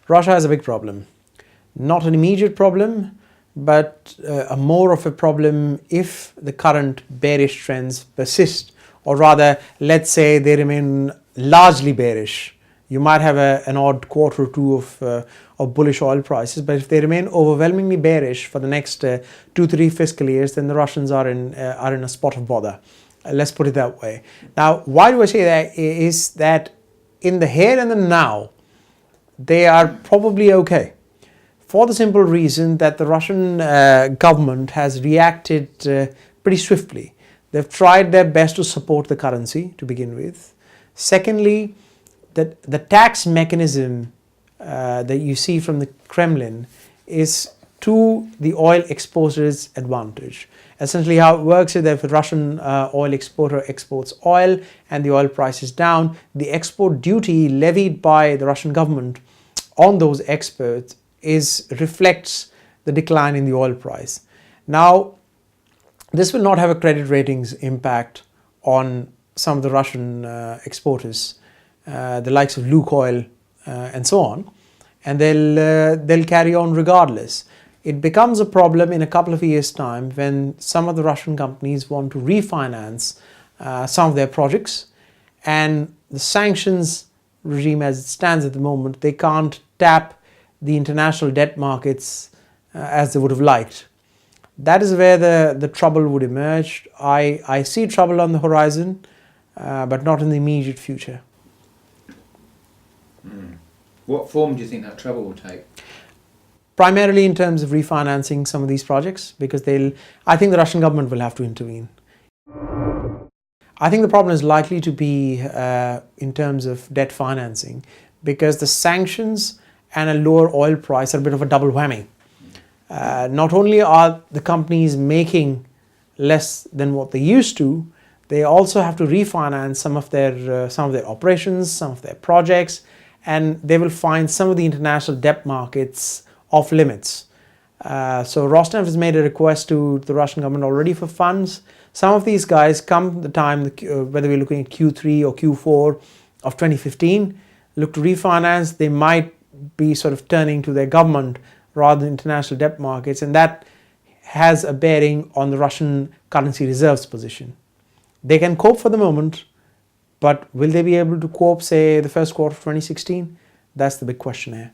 Russia has a big problem. Not an immediate problem, but a more of a problem if the current bearish trends persist, or rather, let's say they remain largely bearish. You might have an odd quarter or two of bullish oil prices, but if they remain overwhelmingly bearish for the next 2-3 fiscal years, then the Russians are in a spot of bother. Let's put it that way. Now, why do I say that? Is that in the here and the now, they are probably okay, for the simple reason that the Russian government has reacted pretty swiftly. They've tried their best to support the currency to begin with. Secondly, that the tax mechanism that you see from the Kremlin is to the oil exporters' advantage. Essentially how it works is that if a Russian oil exporter exports oil and the oil price is down, the export duty levied by the Russian government on those exports reflects the decline in the oil price. Now, this will not have a credit ratings impact on some of the Russian exporters, the likes of Lukoil and so on, and they'll carry on regardless. It becomes a problem in a couple of years' time when some of the Russian companies want to refinance some of their projects, and the sanctions regime as it stands at the moment, they can't tap the international debt markets as they would have liked. That is where the trouble would emerge. I see trouble on the horizon, but not in the immediate future. What form do you think that trouble will take? Primarily in terms of refinancing some of these projects, because I think the Russian government will have to intervene. I think the problem is likely to be in terms of debt financing, because the sanctions and a lower oil price are a bit of a double whammy. Not only are the companies making less than what they used to, they also have to refinance some of their operations, some of their projects, and they will find some of the international debt markets off limits. So Rosneft has made a request to the Russian government already for funds. Some of these guys, come the time, whether we're looking at Q3 or Q4 of 2015, look to refinance, they might be sort of turning to their government rather than international debt markets, and that has a bearing on the Russian currency reserves position. They can cope for the moment, but will they be able to cope, say, the first quarter of 2016? That's the big question here.